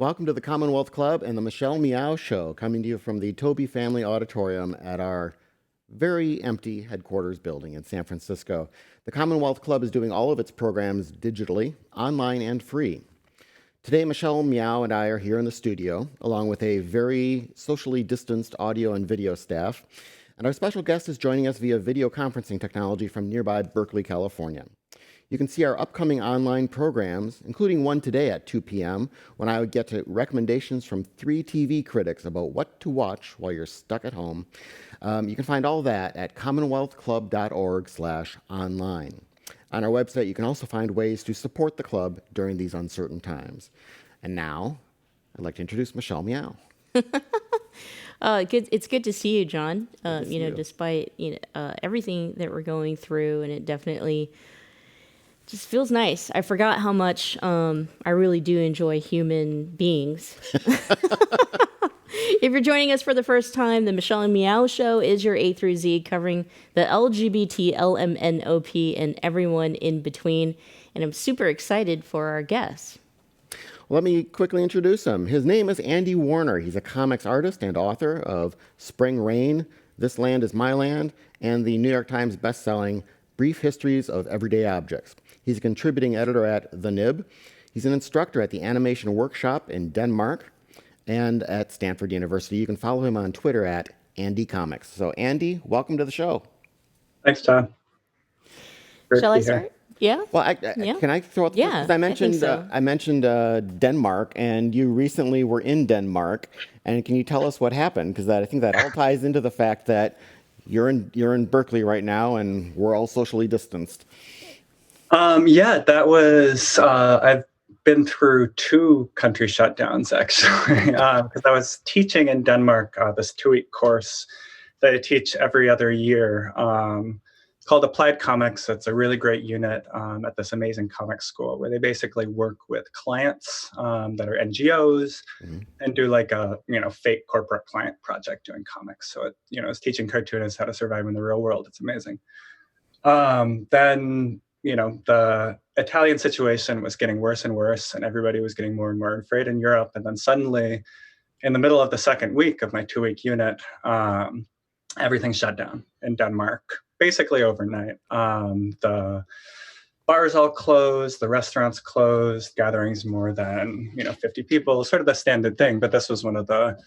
Welcome to the Commonwealth Club and the Michelle Meow Show, coming to you from the Toby Family Auditorium at our very empty headquarters building in San Francisco. The Commonwealth Club is doing all of its programs digitally, online, and free. Today, Michelle Meow and I are here in the studio, along with a very socially distanced audio and video staff. And our special guest is joining us via video conferencing technology from nearby Berkeley, California. You can see our upcoming online programs, including one today at 2 p.m., when I would get to recommendations from 3 TV critics about what to watch while you're stuck at home. You can find all that at commonwealthclub.org/online. On our website, you can also find ways to support the club during these uncertain times. And now, I'd like to introduce Michelle Meow. Good. It's good to see you, John. Good to see you. Despite everything that we're going through, and it definitely just feels nice. I forgot how much I really do enjoy human beings. If you're joining us for the first time, the Michelle and Meow Show is your A through Z, covering the LGBT, LMNOP, and everyone in between. And I'm super excited for our guests. Let me quickly introduce him. His name is Andy Warner. He's a comics artist and author of Spring Rain, This Land Is My Land, and the New York Times bestselling Brief Histories of Everyday Objects. He's a contributing editor at The Nib. He's an instructor at the Animation Workshop in Denmark and at Stanford University. You can follow him on Twitter at Andy Comics. So Andy, welcome to the show. Thanks, John. Great Shall to I be here. start? Yeah. Well, Yeah. can I throw out the Yeah, because I mentioned so. Denmark, and you recently were in Denmark. And can you tell us what happened? Because I think that all ties into the fact that you're in Berkeley right now, and we're all socially distanced. Yeah, that was, I've been through 2 country shutdowns, actually, because I was teaching in Denmark this 2-week course that I teach every other year. It's called Applied Comics. It's a really great unit at this amazing comic school where they basically work with clients that are NGOs and do like a fake corporate client project doing comics. So it's teaching cartoonists how to survive in the real world. It's amazing. Then the Italian situation was getting worse and worse, and everybody was getting more and more afraid in Europe. And then suddenly, in the middle of the second week of my 2-week unit, everything shut down in Denmark, basically overnight. The bars all closed, the restaurants closed, gatherings more than 50 people, sort of the standard thing. But this was one of the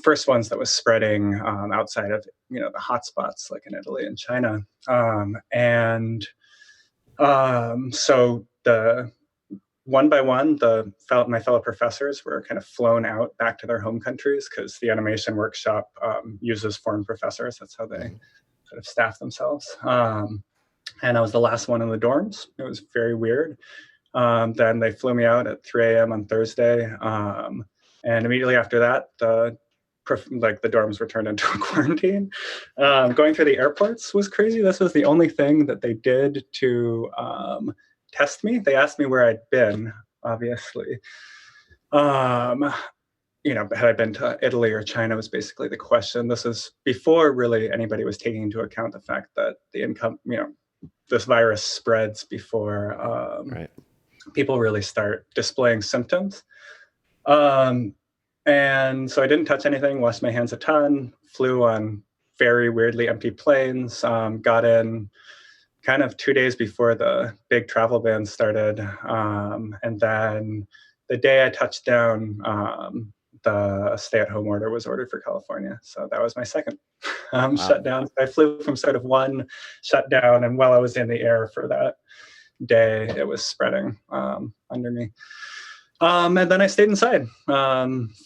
first ones that was spreading outside of the hotspots like in Italy and China. So the one by one, my fellow professors were kind of flown out back to their home countries because the animation workshop uses foreign professors. That's how they sort of staff themselves. And I was the last one in the dorms. It was very weird. Then they flew me out at 3 a.m. on Thursday. And immediately after that, the dorms were turned into a quarantine. Going through the airports was crazy. This was the only thing that they did to test me. They asked me where I'd been, obviously. Had I been to Italy or China was basically the question. This is before really anybody was taking into account the fact that this virus spreads before people really start displaying symptoms. And so I didn't touch anything, washed my hands a ton, flew on very weirdly empty planes, got in kind of 2 days before the big travel ban started. And then the day I touched down, the stay-at-home order was ordered for California. So that was my second shutdown. I flew from sort of one shutdown, and while I was in the air for that day, it was spreading under me. And then I stayed inside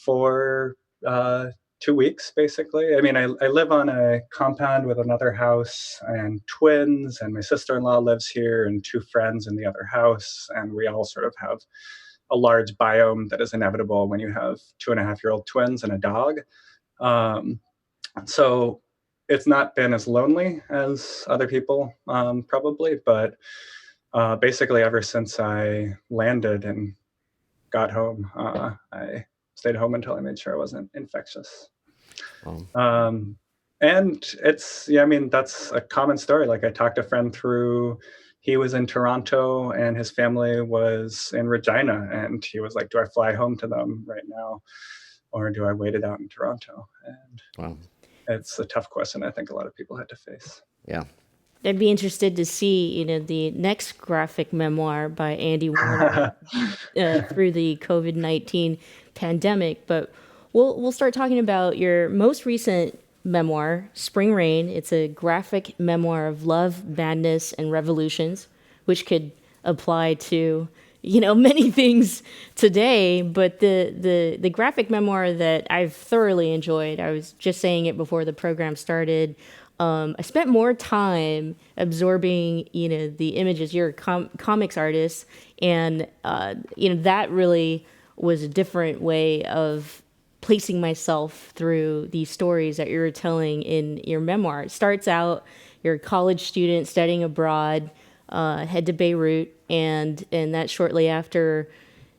for 2 weeks, basically. I mean, I live on a compound with another house and twins, and my sister-in-law lives here and 2 friends in the other house. And we all sort of have a large biome that is inevitable when you have 2.5-year-old twins and a dog. So it's not been as lonely as other people, probably, but basically ever since I landed and got home, I stayed home until I made sure I wasn't infectious. And it's, that's a common story. Like I talked a friend through he was in Toronto and his family was in Regina. And he was like, do I fly home to them right now? Or do I wait it out in Toronto? And Wow. it's a tough question I think a lot of people had to face. Yeah. I'd be interested to see, the next graphic memoir by Andy Warner through the COVID-19 pandemic. But we'll start talking about your most recent memoir, Spring Rain. It's a graphic memoir of love, madness, and revolutions, which could apply to many things today. But the graphic memoir that I've thoroughly enjoyed, I was just saying it before the program started. I spent more time absorbing, the images. You're a comics artist, and that really was a different way of placing myself through these stories that you're telling in your memoir. It starts out, you're a college student studying abroad, head to Beirut, and that's shortly after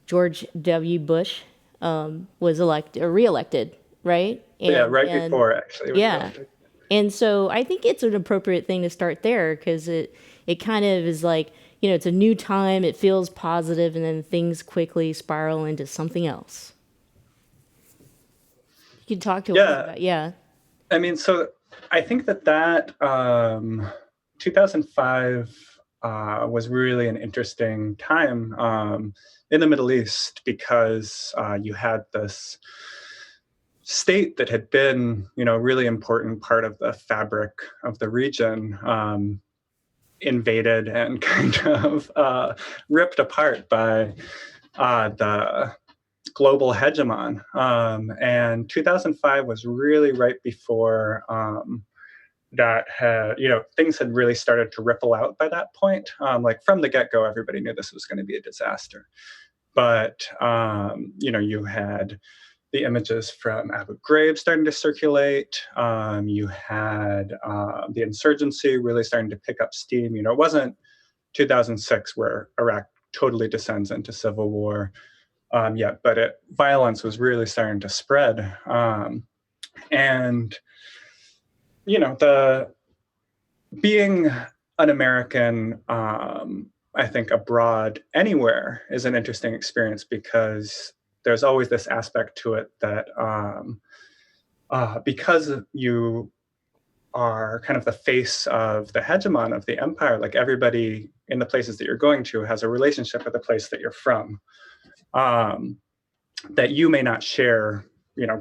George W. Bush was reelected, right? Yeah, And, right and before actually. yeah. And so I think it's an appropriate thing to start there because it kind of is like, it's a new time, it feels positive, and then things quickly spiral into something else. You can talk to us about, yeah. I mean, so I think that 2005 was really an interesting time in the Middle East because you had this state that had been, really important part of the fabric of the region invaded and kind of ripped apart by the global hegemon. And 2005 was really right before that had, things had really started to ripple out by that point. Like from the get-go, everybody knew this was going to be a disaster. But, you had the images from Abu Ghraib starting to circulate. You had the insurgency really starting to pick up steam. It wasn't 2006 where Iraq totally descends into civil war yet, but violence was really starting to spread. And, being an American, I think abroad anywhere is an interesting experience because there's always this aspect to it that because you are kind of the face of the hegemon of the empire, like everybody in the places that you're going to has a relationship with the place that you're from that you may not share,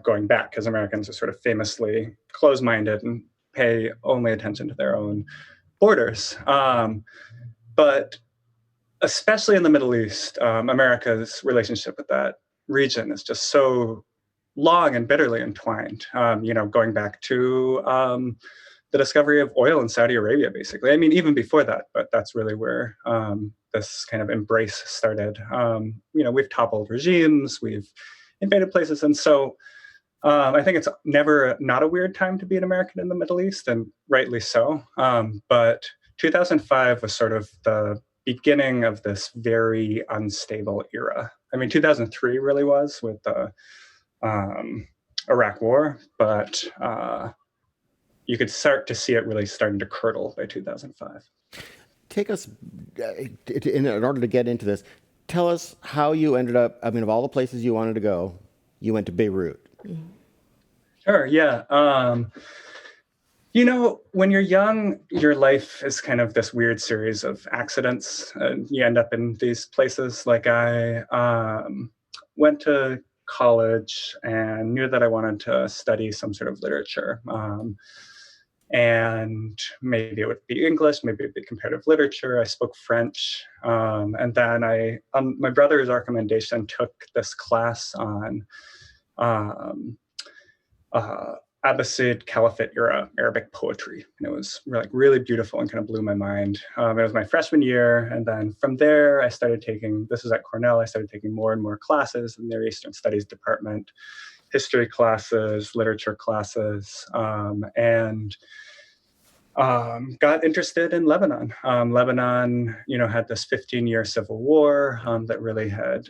going back, because Americans are sort of famously closed-minded and pay only attention to their own borders. But especially in the Middle East, America's relationship with that region is just so long and bitterly entwined, going back to the discovery of oil in Saudi Arabia, basically. I mean, even before that, but that's really where this kind of embrace started. We've toppled regimes, we've invaded places. And so I think it's never not a weird time to be an American in the Middle East, and rightly so. But 2005 was sort of the beginning of this very unstable era. I mean, 2003 really was with the Iraq War, but you could start to see it really starting to curdle by 2005. Take us, in order to get into this, tell us how you ended up, I mean, of all the places you wanted to go, you went to Beirut. Sure, yeah. When you're young, your life is kind of this weird series of accidents, and you end up in these places. Like I went to college and knew that I wanted to study some sort of literature. And maybe it would be English, maybe it'd be comparative literature. I spoke French. And then I, on my brother's recommendation, took this class on Abbasid Caliphate era Arabic poetry. And it was really beautiful and kind of blew my mind. It was my freshman year. And then from there, I started taking, this is at Cornell, I started taking more and more classes in their Eastern Studies department, history classes, literature classes, and got interested in Lebanon. Lebanon, had this 15-year civil war that really had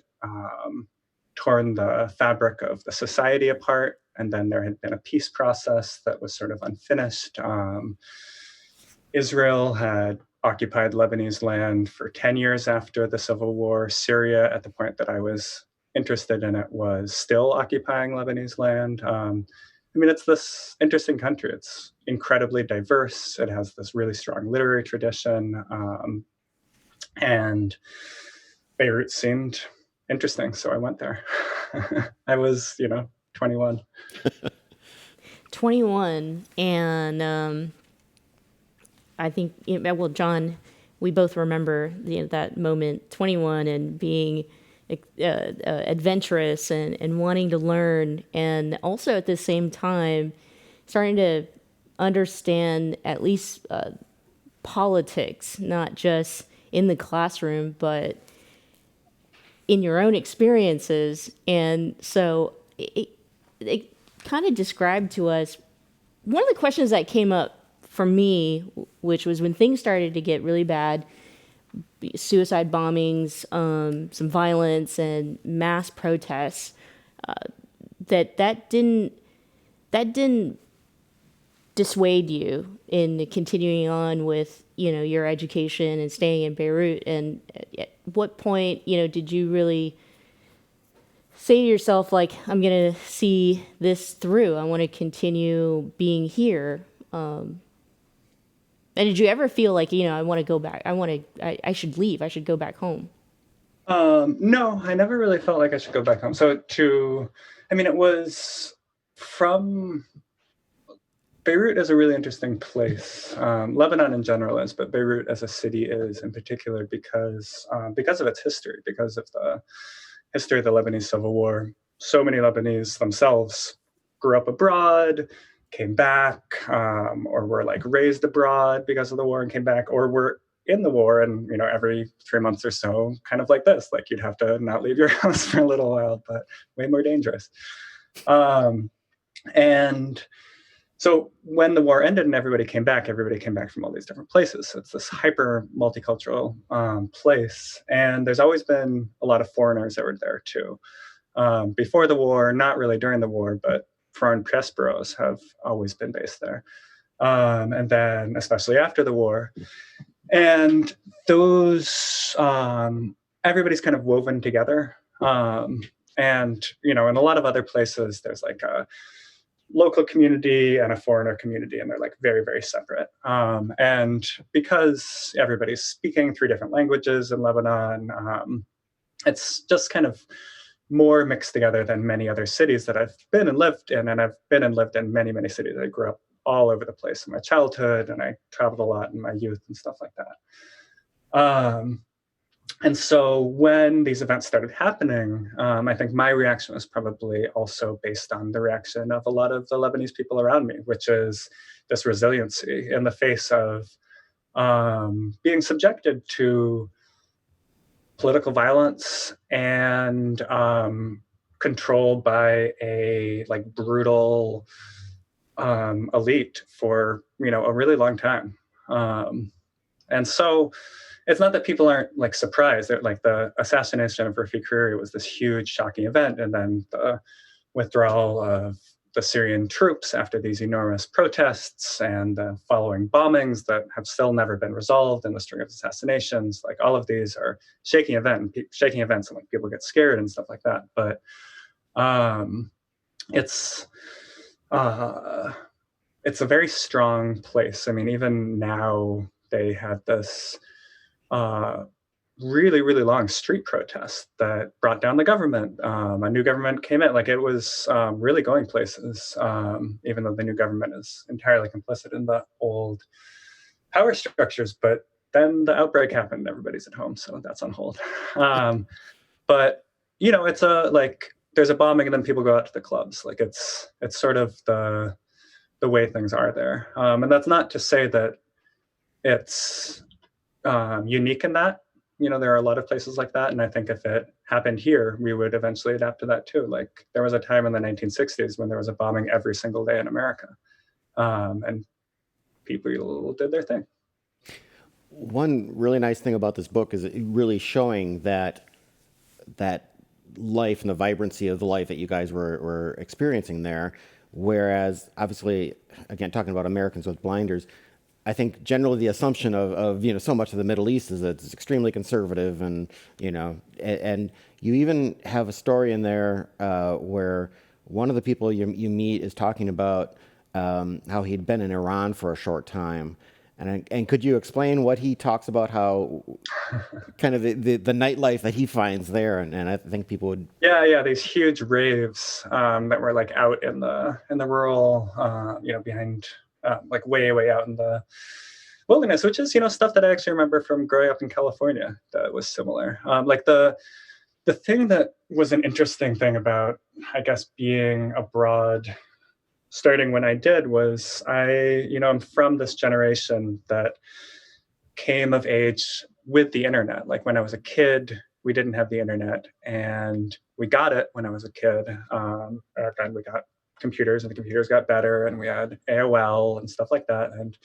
torn the fabric of the society apart. And then there had been a peace process that was sort of unfinished. Israel had occupied Lebanese land for 10 years after the civil war. Syria, at the point that I was interested in it, was still occupying Lebanese land. I mean, it's this interesting country. It's incredibly diverse. It has this really strong literary tradition. And Beirut seemed interesting, so I went there. I was, 21. 21, and I think, well, John, we both remember that moment, 21, and being adventurous and wanting to learn, and also at the same time starting to understand at least politics, not just in the classroom, but in your own experiences. And so it kind of described to us one of the questions that came up for me, which was when things started to get really bad, suicide bombings, some violence, and mass protests, that didn't dissuade you in continuing on with your education and staying in Beirut. And at what point did you really say to yourself, like, I'm gonna see this through, I want to continue being here? And did you ever feel like, I want to go back, I should leave, I should go back home? No, I never really felt like I should go back home. It was from Beirut is a really interesting place. Lebanon in general is, but Beirut as a city is in particular because of its history, because of the history of the Lebanese Civil War. So many Lebanese themselves grew up abroad, came back, or were like raised abroad because of the war and came back, or were in the war and every 3 months or so, kind of like this, like you'd have to not leave your house for a little while, but way more dangerous. And so when the war ended and everybody came back from all these different places. So it's this hyper multicultural place. And there's always been a lot of foreigners that were there too. Before the war, not really during the war, but foreign press bureaus have always been based there. And then especially after the war. And those, everybody's kind of woven together. And, in a lot of other places, there's like a local community and a foreigner community, and they're like very, very separate. And because everybody's speaking 3 different languages in Lebanon, it's just kind of more mixed together than many other cities that I've been and lived in. And I've been and lived in many, many cities. I grew up all over the place in my childhood, and I traveled a lot in my youth and stuff like that. And so when these events started happening, I think my reaction was probably also based on the reaction of a lot of the Lebanese people around me, which is this resiliency in the face of being subjected to political violence and controlled by a brutal elite for a really long time. And so it's not that people aren't surprised that the assassination of Rafiq Hariri was this huge shocking event, and then the withdrawal of the Syrian troops after these enormous protests and the following bombings that have still never been resolved, and the string of assassinations. All of these are shaking events, and people get scared and stuff like that. But it's a very strong place. I mean, even now they had this really, really long street protest that brought down the government. A new government came in. It was really going places, even though the new government is entirely complicit in the old power structures. But then the outbreak happened. Everybody's at home, so that's on hold. But it's there's a bombing and then people go out to the clubs. It's sort of the way things are there. And that's not to say that it's unique in that. There are a lot of places like that. And I think if it happened here, we would eventually adapt to that too. There was a time in the 1960s when there was a bombing every single day in America. And people did their thing. One really nice thing about this book is it really showing that life and the vibrancy of the life that you guys were experiencing there. Whereas, obviously, again, talking about Americans with blinders, I think generally the assumption of so much of the Middle East is that it's extremely conservative, and and you even have a story in there where one of the people you meet is talking about how he'd been in Iran for a short time, and could you explain what he talks about, how kind of the nightlife that he finds there, and I think people would. Yeah, these huge raves that were like out in the rural, behind like way out in the wilderness, which is stuff that I actually remember from growing up in California that was similar. Like the thing that was an interesting thing about, I guess, being abroad, starting when I did, was I'm from this generation that came of age with the internet. Like when I was a kid, we didn't have the internet, and we got it when I was a kid. And we got computers, and the computers got better, and we had AOL and stuff like that. And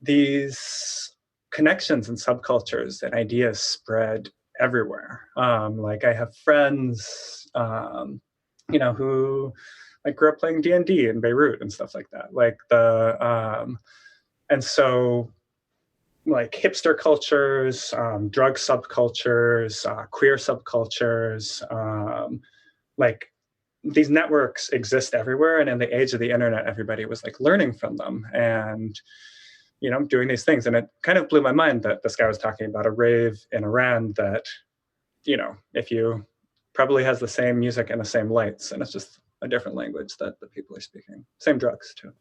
these connections and subcultures and ideas spread everywhere. Like I have friends, who like grew up playing D&D in Beirut and stuff like that. And so like hipster cultures, drug subcultures, queer subcultures, like these networks exist everywhere. And in the age of the internet, everybody was like learning from them and doing these things. And it kind of blew my mind that this guy was talking about a rave in Iran that, if you probably has the same music and the same lights, and it's just a different language that the people are speaking. Same drugs too.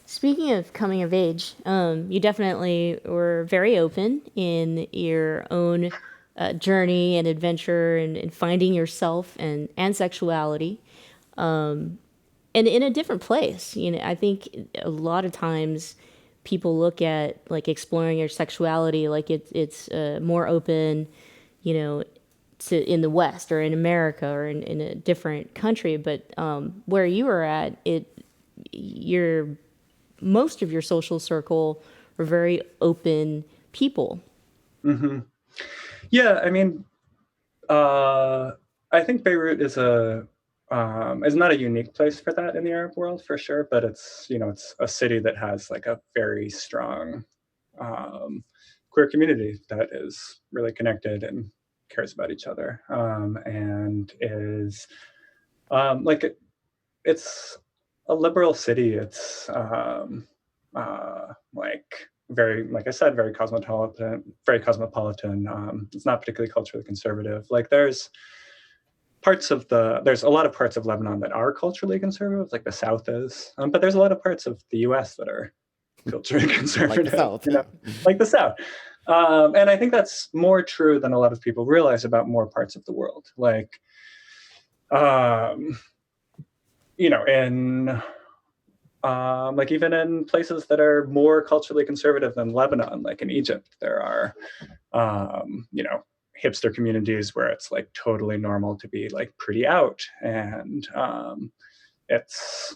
Speaking of coming of age, you definitely were very open in your own journey and adventure and finding yourself and sexuality, and in a different place. I think a lot of times people look at like exploring your sexuality like it's more open, to in the West or in America or in a different country. But where you were at, your most of your social circle were very open people. Mm-hmm. Yeah, I mean, I think Beirut is not a unique place for that in the Arab world for sure, but it's it's a city that has like a very strong queer community that is really connected and cares about each other, and is it's a liberal city. It's like very, like I said, very cosmopolitan. Very cosmopolitan. It's not particularly culturally conservative. Like there's a lot of parts of Lebanon that are culturally conservative, like the South is, but there's a lot of parts of the U.S. that are culturally conservative, Like the South, like the South. And I think that's more true than a lot of people realize about more parts of the world. Like, in like even in places that are more culturally conservative than Lebanon, like in Egypt, there are, hipster communities where it's like totally normal to be like pretty out. And it's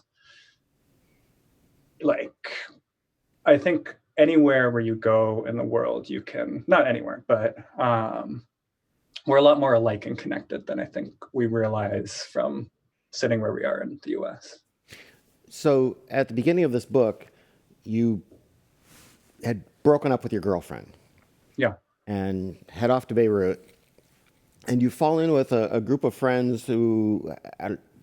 like, I think anywhere where you go in the world, you can, not anywhere, but we're a lot more alike and connected than I think we realize from sitting where we are in the US. So at the beginning of this book, you had broken up with your girlfriend. Yeah. And head off to Beirut, and you fall in with a group of friends who,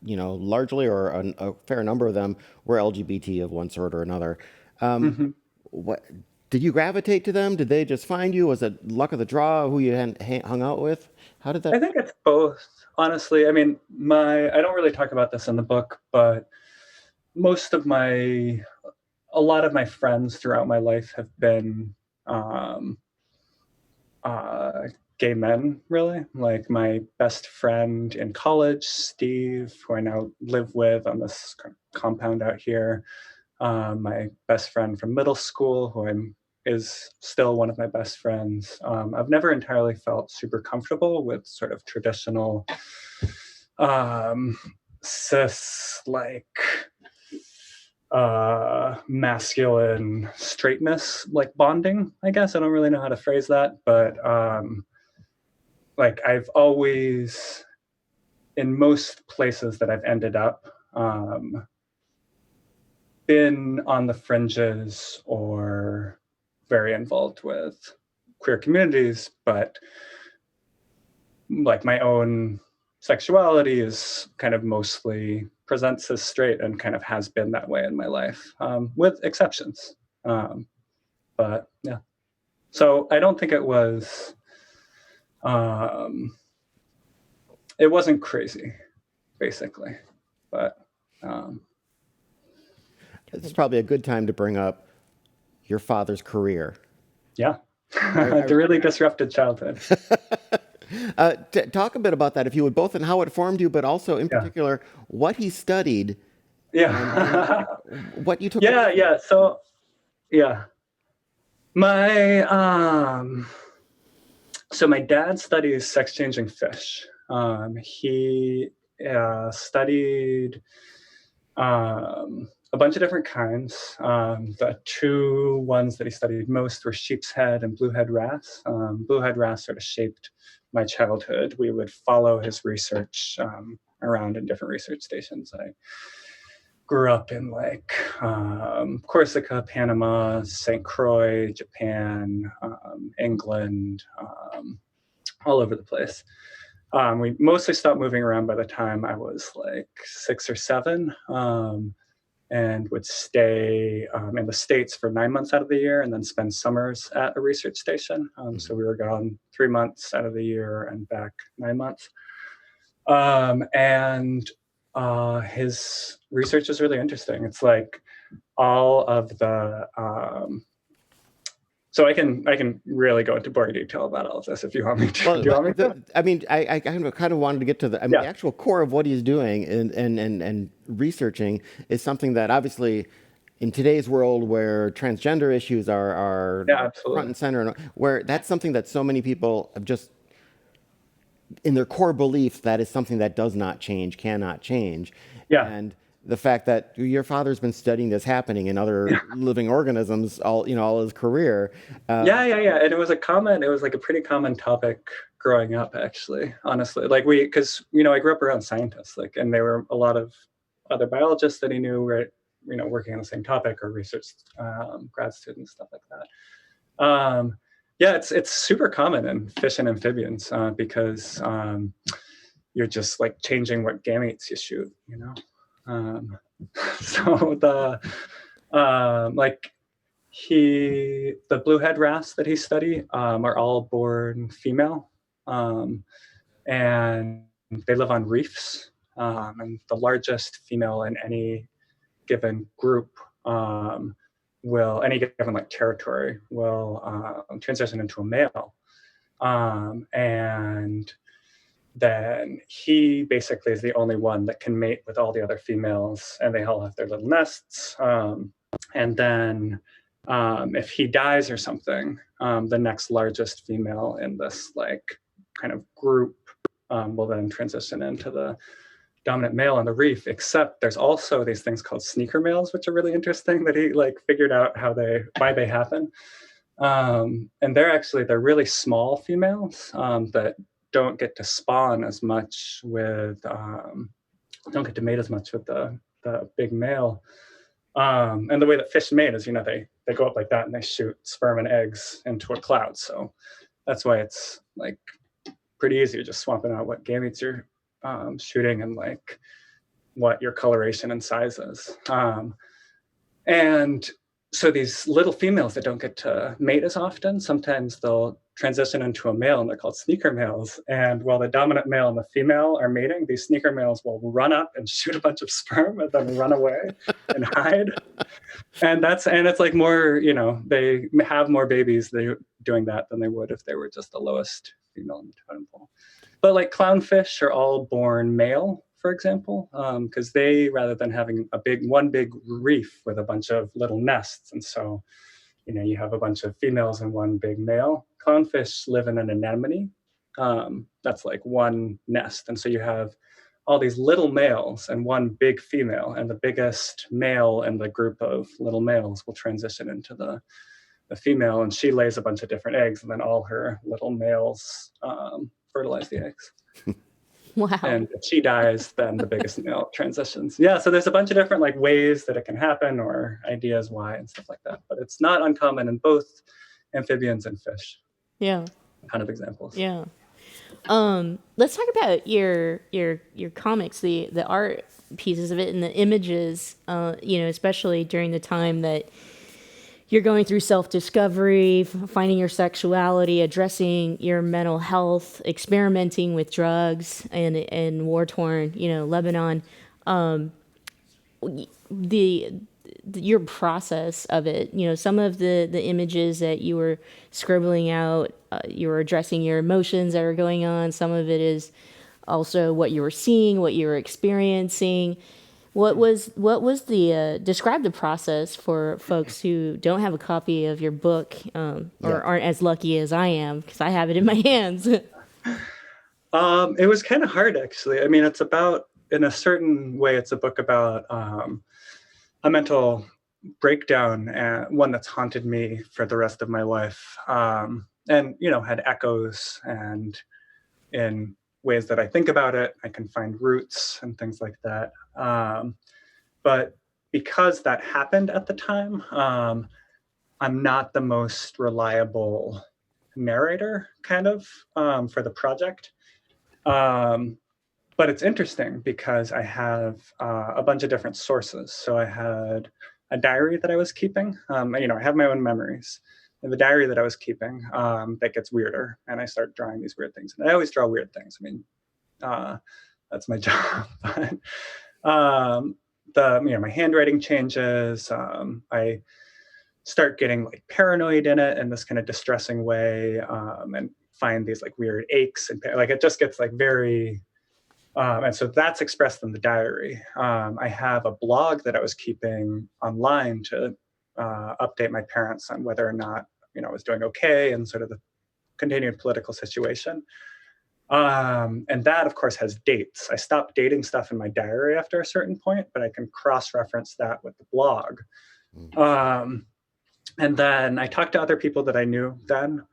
largely or a fair number of them were LGBT of one sort or another. Mm-hmm. What did you gravitate to them? Did they just find you? Was it luck of the draw who you hadn't hung out with? How did that? I think it's both, honestly. I mean, I don't really talk about this in the book, but a lot of my friends throughout my life have been gay men, really. Like my best friend in college, Steve, who I now live with on this compound out here. My best friend from middle school, is still one of my best friends. I've never entirely felt super comfortable with sort of traditional cis, like masculine straightness, like bonding, I guess. I don't really know how to phrase that, but like I've always, in most places that I've ended up, been on the fringes or very involved with queer communities, but like my own sexuality is kind of mostly presents as straight and kind of has been that way in my life, with exceptions. But yeah, so I don't think it wasn't crazy, basically, but It's probably a good time to bring up your father's career. yeah, it's a really disrupted childhood. Talk a bit about that, if you would, both and how it formed you, but also in Yeah. particular what he studied, Yeah. what you took. Yeah. So yeah, my so my dad studies sex changing fish. He studied a bunch of different kinds. The two ones that he studied most were sheep's head and bluehead wrasse. Bluehead wrasse sort of shaped my childhood. We would follow his research around in different research stations. I grew up in like Corsica, Panama, St. Croix, Japan, England, all over the place. We mostly stopped moving around by the time I was like 6 or 7, and would stay in the States for 9 months out of the year and then spend summers at a research station. So we were gone 3 months out of the year and back 9 months. And his research is really interesting. It's like all of the so I can really go into boring detail about all of this if you want me to. Well, Do you want me to? I mean, I kind of wanted to get to the, the actual core of what he's doing and researching is something that obviously in today's world where transgender issues are front and center, and where that's something that so many people have just in their core beliefs, that is something that does not change, cannot change. Yeah. And the fact that your father's been studying this happening in other living organisms all his career. Yeah. And it was like a pretty common topic growing up, actually, honestly. Like because I grew up around scientists, like, and there were a lot of other biologists that he knew, right, working on the same topic or research grad students, stuff like that. Yeah, it's super common in fish and amphibians because you're just like changing what gametes you shoot, so the bluehead wrasse that he studied are all born female, and they live on reefs, and the largest female in any given group any given like territory will transition into a male, and then he basically is the only one that can mate with all the other females, and they all have their little nests. And then if he dies or something, the next largest female in this like kind of group will then transition into the dominant male on the reef. Except there's also these things called sneaker males, which are really interesting, that he like figured out why they happen. And they're really small females that don't get to spawn as much with don't get to mate as much with the big male. And the way that fish mate is, they go up like that and they shoot sperm and eggs into a cloud. So that's why it's like pretty easy, just swapping out what gametes you're shooting and like what your coloration and size is. And so these little females that don't get to mate as often, sometimes they'll transition into a male, and they're called sneaker males. And while the dominant male and the female are mating, these sneaker males will run up and shoot a bunch of sperm and then run away and hide. And it's like more, they have more babies doing that than they would if they were just the lowest female in the totem pole. But like clownfish are all born male, for example, because they, rather than having one big reef with a bunch of little nests, and so, you have a bunch of females and one big male. Clownfish live in an anemone. That's like one nest. And so you have all these little males and one big female, and the biggest male in the group of little males will transition into the female, and she lays a bunch of different eggs, and then all her little males fertilize the eggs. Wow. And if she dies, then the biggest male transitions. Yeah, so there's a bunch of different like ways that it can happen or ideas why and stuff like that. But it's not uncommon in both amphibians and fish. Yeah. Kind of examples. Yeah. Let's talk about your comics, the art pieces of it and the images, especially during the time that you're going through self-discovery, finding your sexuality, addressing your mental health, experimenting with drugs and war-torn, Lebanon. The your process of it, some of the images that you were scribbling out, you were addressing your emotions that are going on. Some of it is also what you were seeing, what you were experiencing. What was the describe the process for folks who don't have a copy of your book, or aren't as lucky as I am because I have it in my hands. It was kind of hard, actually. I mean, it's about, in a certain way, it's a book about a mental breakdown, one that's haunted me for the rest of my life, and had echoes, and in ways that I think about it, I can find roots and things like that. But because that happened at the time, I'm not the most reliable narrator, kind of, for the project. But it's interesting because I have a bunch of different sources. So I had a diary that I was keeping. I have my own memories. And the diary that I was keeping, that gets weirder, and I start drawing these weird things. And I always draw weird things. I mean, that's my job. My handwriting changes. I start getting like paranoid in it in this kind of distressing way, and find these like weird aches, and like it just gets like very. And so that's expressed in the diary. I have a blog that I was keeping online to update my parents on whether or not I was doing okay and sort of the continued political situation. And that, of course, has dates. I stopped dating stuff in my diary after a certain point, but I can cross-reference that with the blog. And then I talked to other people that I knew then.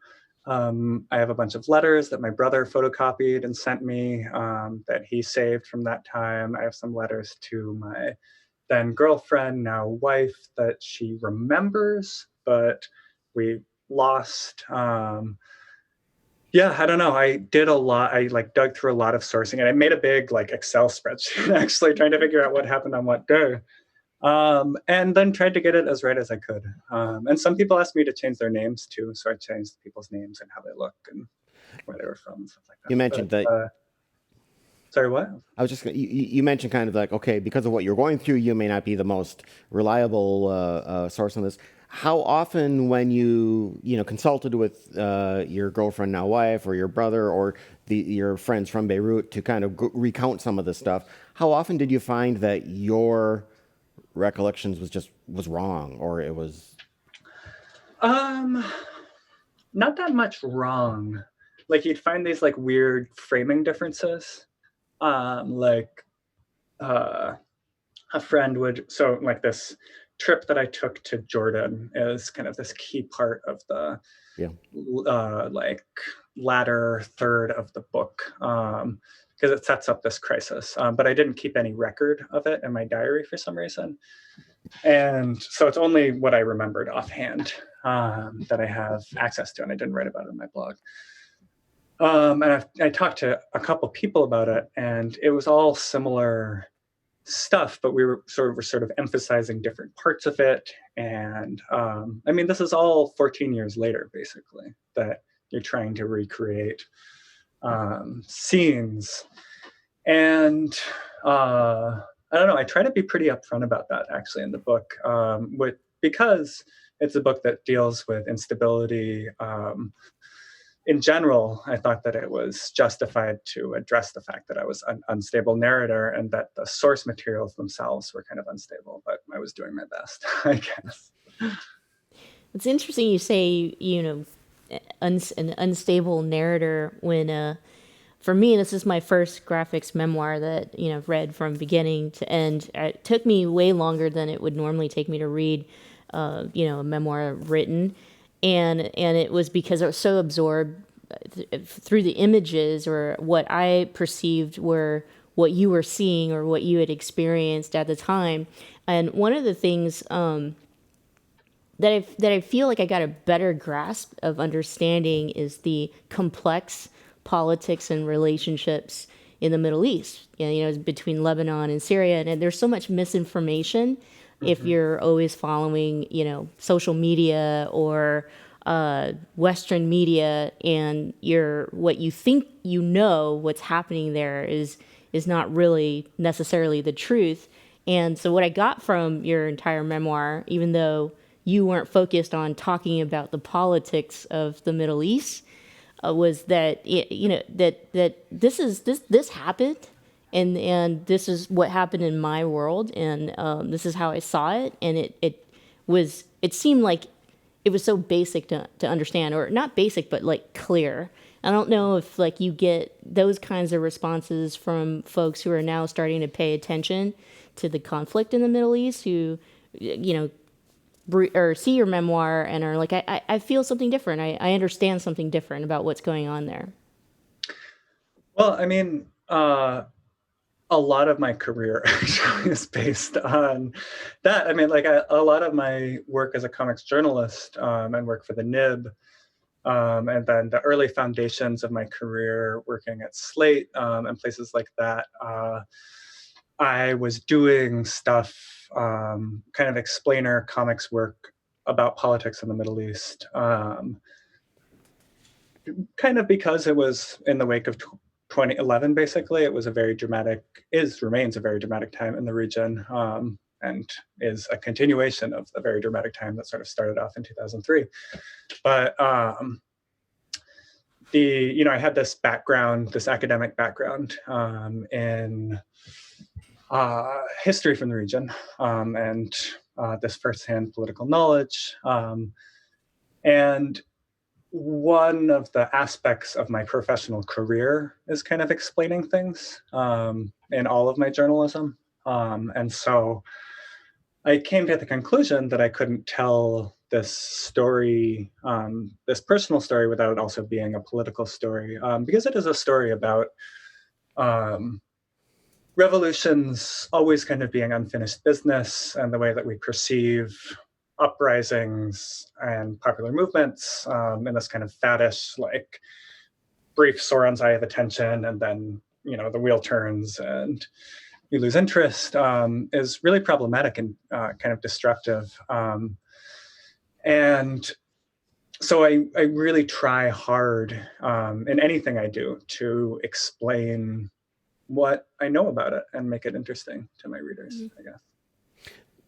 I have a bunch of letters that my brother photocopied and sent me, that he saved from that time. I have some letters to my then girlfriend, now wife, that she remembers, but we lost. I don't know. I did a lot. I like dug through a lot of sourcing, and I made a big like Excel spreadsheet actually trying to figure out what happened on what day. And then tried to get it as right as I could. And some people asked me to change their names too, so I changed people's names and how they look and where they were from and stuff like that. You mentioned that. Sorry, what? I was just you mentioned kind of like, okay, because of what you're going through, you may not be the most reliable source on this. How often, when you consulted with your girlfriend, now wife, or your brother, or your friends from Beirut to kind of recount some of this stuff, how often did you find that your recollections was wrong, or it was not that much wrong? Like you'd find these like weird framing differences. A friend would, so like this trip that I took to Jordan is kind of this key part of the like latter third of the book, because it sets up this crisis. But I didn't keep any record of it in my diary for some reason. And so it's only what I remembered offhand, that I have access to, and I didn't write about it in my blog. And I talked to a couple people about it, and it was all similar stuff, but we were sort of emphasizing different parts of it. And I mean, this is all 14 years later, basically, that you're trying to recreate scenes. And I don't know, I try to be pretty upfront about that actually in the book, because it's a book that deals with instability. In general, I thought that it was justified to address the fact that I was an unstable narrator and that the source materials themselves were kind of unstable, but I was doing my best, I guess. It's interesting you say, an unstable narrator when, for me, this is my first graphics memoir that, I've read from beginning to end. It took me way longer than it would normally take me to read, a memoir written. And it was because I was so absorbed through the images, or what I perceived were what you were seeing or what you had experienced at the time. And one of the things that I feel like I got a better grasp of understanding is the complex politics and relationships in the Middle East. Between Lebanon and Syria, and there's so much misinformation if you're always following, social media or Western media, and what you think what's happening there is not really necessarily the truth. And so what I got from your entire memoir, even though you weren't focused on talking about the politics of the Middle East, was that that this happened, and this is what happened in my world, and this is how I saw it, and it seemed like it was so basic to understand, or not basic, but like clear. I don't know if like you get those kinds of responses from folks who are now starting to pay attention to the conflict in the Middle East, who or see your memoir and are like, I feel something different. I understand something different about what's going on there. Well, I mean, a lot of my career actually is based on that. I mean, like a lot of my work as a comics journalist and work for the Nib, and then the early foundations of my career working at Slate and places like that, I was doing stuff, kind of explainer comics work about politics in the Middle East, kind of because it was in the wake of 2011, basically. It was remains a very dramatic time in the region, and is a continuation of the very dramatic time that sort of started off in 2003. But I had this background, this academic background in history from the region, and this firsthand political knowledge. And one of the aspects of my professional career is kind of explaining things in all of my journalism. And so I came to the conclusion that I couldn't tell this story, this personal story, without also being a political story, because it is a story about revolutions always kind of being unfinished business, and the way that we perceive uprisings and popular movements in this kind of faddish, like brief Sauron's eye of attention, and then the wheel turns and you lose interest, is really problematic and kind of destructive. And so I really try hard in anything I do to explain what I know about it and make it interesting to my readers, I guess.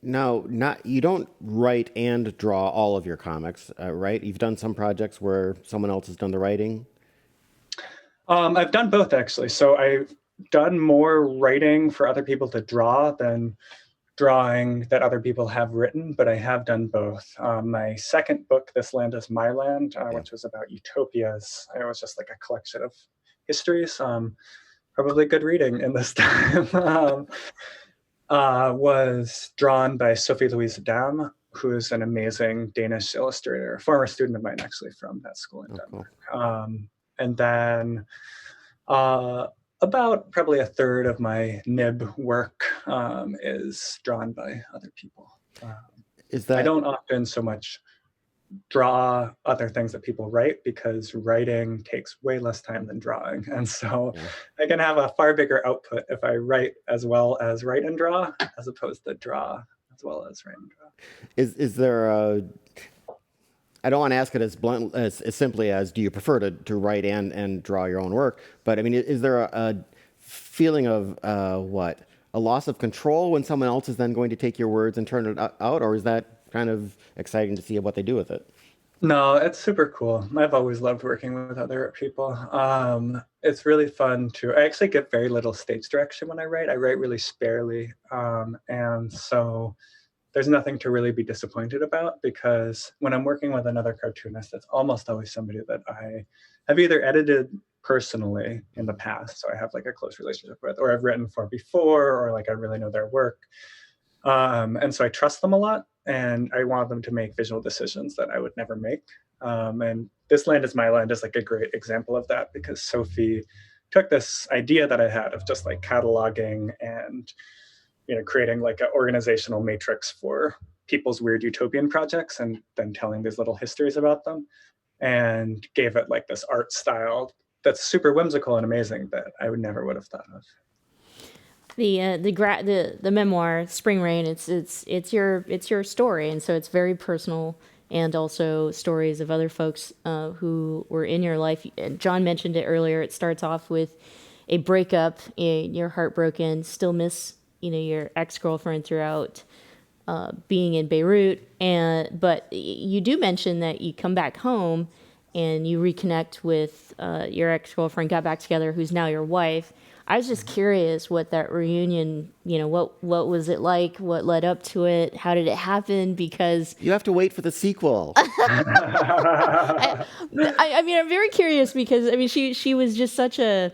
Now, you don't write and draw all of your comics, right? You've done some projects where someone else has done the writing. I've done both, actually. So I've done more writing for other people to draw than drawing that other people have written, but I have done both. My second book, This Land Is My Land, which was about utopias, it was just like a collection of histories, probably good reading in this time, was drawn by Sophie Louise Dam, who is an amazing Danish illustrator, a former student of mine, actually, from that school in Denmark. Cool. And then about probably a third of my Nib work is drawn by other people. I don't often so much draw other things that people write, because writing takes way less time than drawing. And so I can have a far bigger output if I write as well as write and draw, as opposed to draw as well as write and draw. Is there I don't want to ask it as blunt as simply as, do you prefer to write and draw your own work? But I mean, is there a feeling of a loss of control when someone else is then going to take your words and turn it out, or is that kind of exciting to see what they do with it? No, it's super cool. I've always loved working with other people. It's really fun I actually get very little stage direction when I write. I write really sparely. And so there's nothing to really be disappointed about, because when I'm working with another cartoonist, it's almost always somebody that I have either edited personally in the past, so I have like a close relationship with, or I've written for before, or like I really know their work. And so I trust them a lot, and I want them to make visual decisions that I would never make. And This Land Is My Land is like a great example of that, because Sophie took this idea that I had of just like cataloging and creating like an organizational matrix for people's weird utopian projects, and then telling these little histories about them, and gave it like this art style that's super whimsical and amazing that I would have thought of. The memoir Spring Rain, it's your story, and so it's very personal, and also stories of other folks who were in your life. And John mentioned it earlier. It starts off with a breakup. You're heartbroken, still miss your ex-girlfriend throughout being in Beirut, but you do mention that you come back home and you reconnect with your ex-girlfriend, got back together, who's now your wife. I was just curious what that reunion, what was it like? What led up to it? How did it happen? Because You have to wait for the sequel. I mean, I'm very curious because I mean, she was just such a.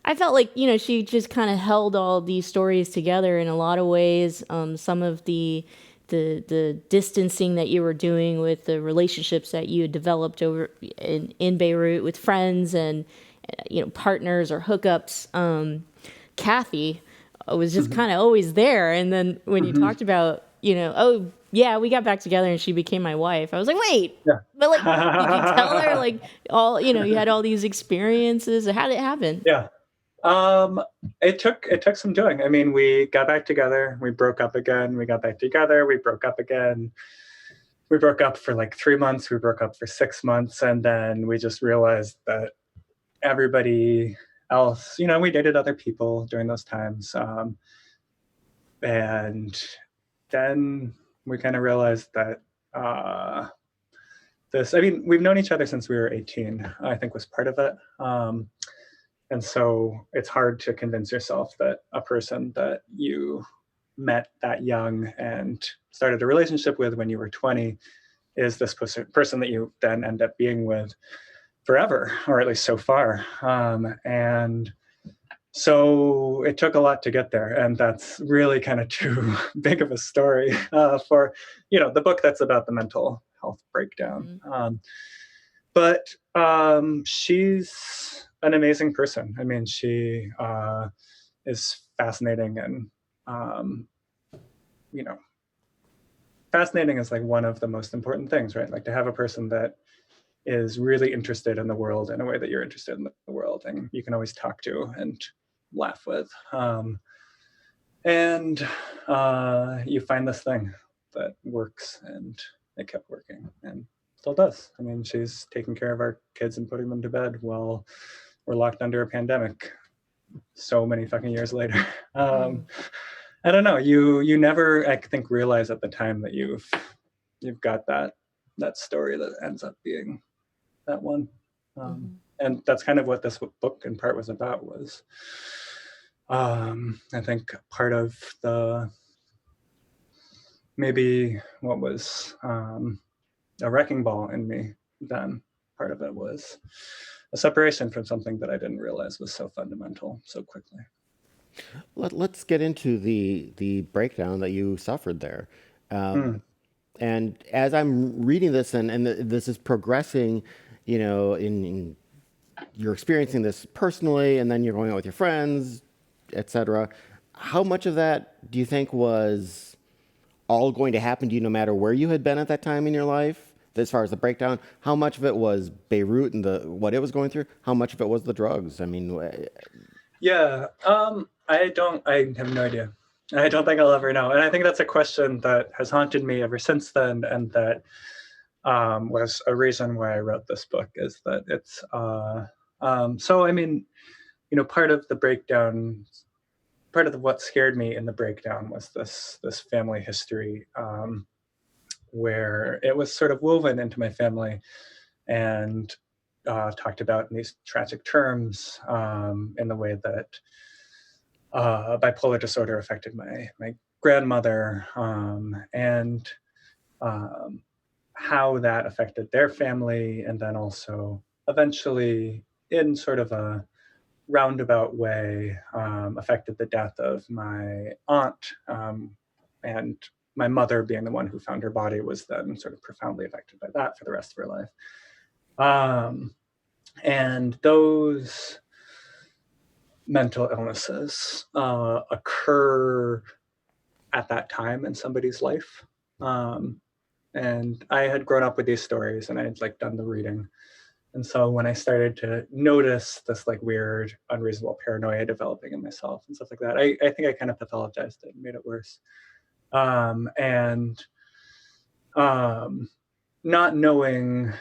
I felt like she just kind of held all these stories together in a lot of ways. Some of the distancing that you were doing with the relationships that you had developed over in Beirut with friends and partners or hookups. Kathy was just kind of always there, and then when you talked about oh yeah, we got back together and she became my wife, I was like, wait, Yeah. but like, did you tell her like all you had all these experiences? How did it happen? Yeah. It took some doing. I mean, we got back together, we broke up again, we got back together, we broke up again. We broke up for like 3 months, we broke up for 6 months, and then we just realized that everybody else, we dated other people during those times. And then we kind of realized that I mean, we've known each other since we were 18, I think was part of it. And so it's hard to convince yourself that a person that you met that young and started a relationship with when you were 20 is this person that you then end up being with forever, or at least so far. And so it took a lot to get there, and that's really kind of too big of a story for the book that's about the mental health breakdown. But she's an amazing person. I mean, she is fascinating, and fascinating is like one of the most important things, right? Like to have a person that is really interested in the world in a way that you're interested in the world, and you can always talk to and laugh with. And you find this thing that works, and it kept working and still does. I mean, she's taking care of our kids and putting them to bed while we're locked under a pandemic so many fucking years later. I don't know. You never, I think, realize at the time that you've got that story that ends up being that one. And that's kind of what this book in part was about, was I think part of the maybe what was a wrecking ball in me then, part of it was a separation from something that I didn't realize was so fundamental so quickly. Let's get into the breakdown that you suffered there. And as I'm reading this, and this is progressing, in you're experiencing this personally, and then you're going out with your friends, etc. How much of that do you think was all going to happen to you no matter where you had been at that time in your life, as far as the breakdown? How much of it was Beirut and what it was going through? How much of it was the drugs? I mean, yeah, I have no idea. I don't think I'll ever know. And I think that's a question that has haunted me ever since then, and that was a reason why I wrote this book, is that it's, so I mean, part of the breakdown, part of what scared me in the breakdown was this family history, where it was sort of woven into my family and talked about in these tragic terms, in the way that bipolar disorder affected my grandmother, and how that affected their family, and then also eventually, in sort of a roundabout way, affected the death of my aunt, and my mother, being the one who found her body, was then sort of profoundly affected by that for the rest of her life. And those mental illnesses occur at that time in somebody's life. And I had grown up with these stories and I had like done the reading. And so when I started to notice this like weird, unreasonable paranoia developing in myself and stuff like that, I think I kind of pathologized it and made it worse. And not knowing,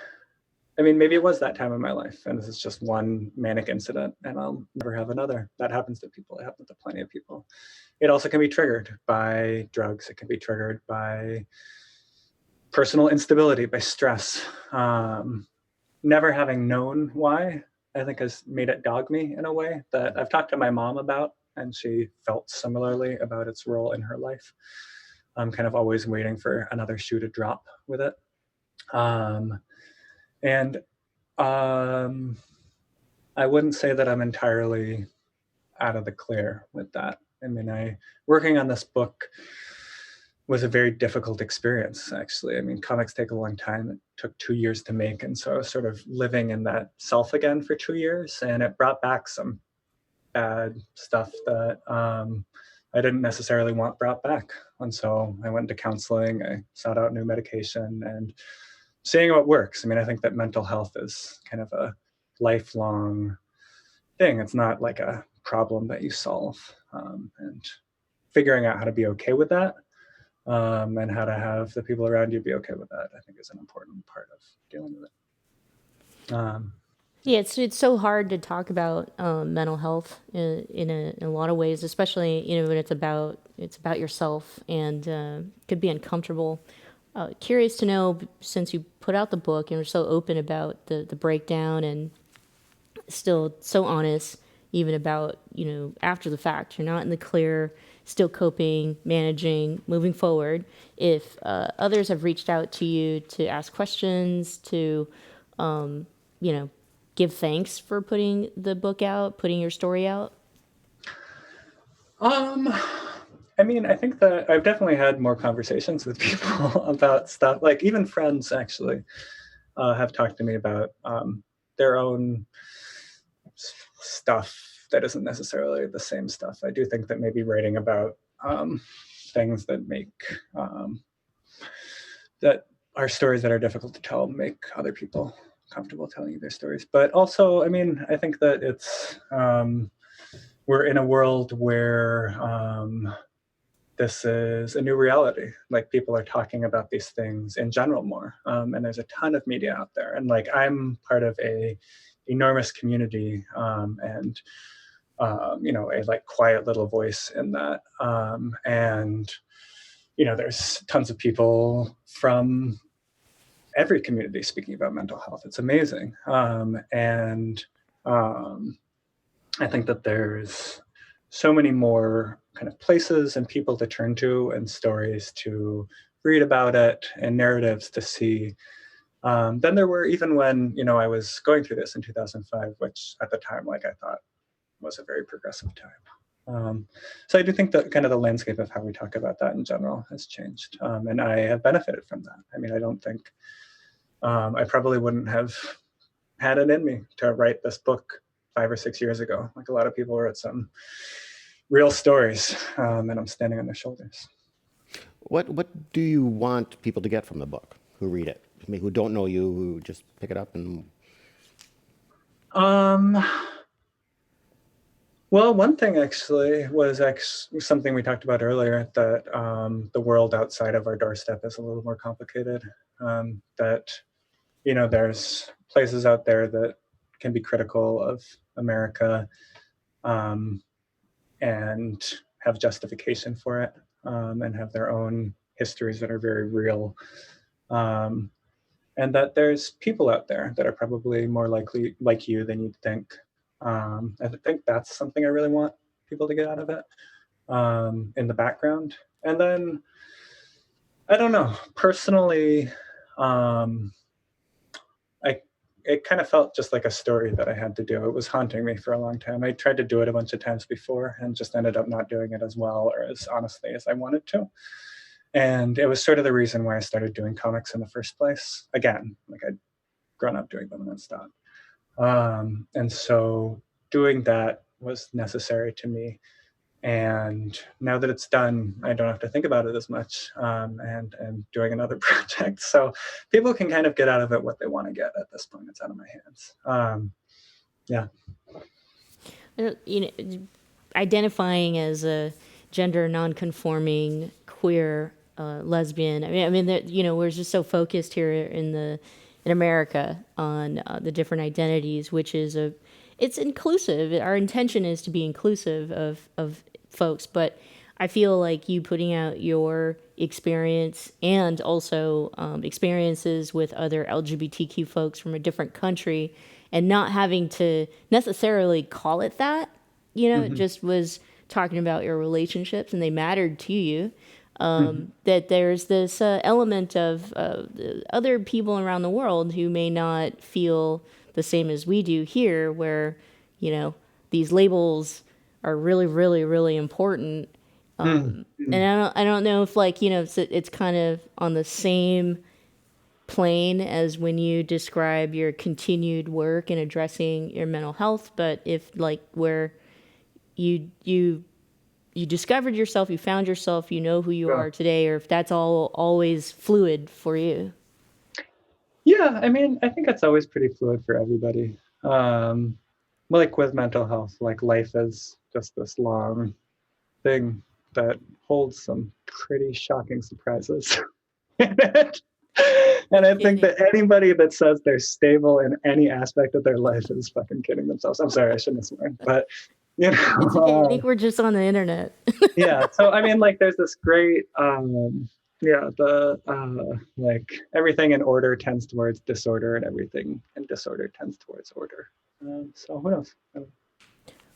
I mean, maybe it was that time in my life and this is just one manic incident and I'll never have another. That happens to people. It happens to plenty of people. It also can be triggered by drugs. It can be triggered by personal instability, by stress. Never having known why, I think has made it dog me in a way that I've talked to my mom about, and she felt similarly about its role in her life. I'm kind of always waiting for another shoe to drop with it. And I wouldn't say that I'm entirely out of the clear with that. I mean, working on this book was a very difficult experience, actually. I mean, comics take a long time. It took 2 years to make. And so I was sort of living in that self again for 2 years. And it brought back some bad stuff that I didn't necessarily want brought back. And so I went to counseling. I sought out new medication and seeing what works. I mean, I think that mental health is kind of a lifelong thing. It's not like a problem that you solve. And figuring out how to be okay with that and how to have the people around you be okay with that, I think is an important part of dealing with it. Yeah, it's so hard to talk about mental health in a lot of ways, especially when it's about yourself and could be uncomfortable. Curious to know, since you put out the book and were so open about the breakdown and still so honest, even about after the fact, you're not in the clear, still coping, managing, moving forward. If others have reached out to you to ask questions, to give thanks for putting the book out, putting your story out? I mean, I think that I've definitely had more conversations with people about stuff, like even friends actually have talked to me about their own stuff that isn't necessarily the same stuff. I do think that maybe writing about things that make that are stories that are difficult to tell make other people comfortable telling you their stories. But also, I mean, I think that it's we're in a world where this is a new reality. Like people are talking about these things in general more, and there's a ton of media out there. And like I'm part of a enormous community, and a like quiet little voice in that. And there's tons of people from every community speaking about mental health. It's amazing. And I think that there's so many more kind of places and people to turn to and stories to read about it and narratives to see than there were even when, I was going through this in 2005, which at the time, like I thought was a very progressive time. So I do think that kind of the landscape of how we talk about that in general has changed. And I have benefited from that. I mean, I don't think I probably wouldn't have had it in me to write this book 5 or 6 years ago. Like a lot of people wrote some real stories, and I'm standing on their shoulders. What do you want people to get from the book who read it? I mean, who don't know you, who just pick it up and... Well, one thing actually was something we talked about earlier, that the world outside of our doorstep is a little more complicated. That, there's places out there that can be critical of America and have justification for it, and have their own histories that are very real. And that there's people out there that are probably more likely like you than you'd think. I think that's something I really want people to get out of it, in the background. And then, I don't know, personally, it kind of felt just like a story that I had to do. It was haunting me for a long time. I tried to do it a bunch of times before and just ended up not doing it as well or as honestly as I wanted to. And it was sort of the reason why I started doing comics in the first place. Again, like I grown up doing them nonstop. And so doing that was necessary to me. And now that it's done, I don't have to think about it as much, and doing another project. So people can kind of get out of it what they want to get at this point. It's out of my hands. Yeah. You know, identifying as a gender nonconforming queer lesbian. You know, we're just so focused here in America on the different identities, which is it's inclusive. Our intention is to be inclusive of folks, but I feel like you putting out your experience and also experiences with other LGBTQ folks from a different country and not having to necessarily call it that, you know, it just was talking about your relationships and they mattered to you. That there's this element of other people around the world who may not feel the same as we do here, where, you know, these labels are really, really, really important. And I don't know if, like, you know, it's kind of on the same plane as when you describe your continued work in addressing your mental health, but if, like, where you discovered yourself, you found yourself, you know who you are today, or if that's all always fluid for you. Yeah, I mean, I think it's always pretty fluid for everybody. Like with mental health, like life is just this long thing that holds some pretty shocking surprises in it. And I think that anybody that says they're stable in any aspect of their life is fucking kidding themselves. I'm sorry, I shouldn't have sworn, but you know, It's okay. I think we're just on the internet. yeah. So I mean, like, there's this great, like everything in order tends towards disorder, and everything in disorder tends towards order. So who knows?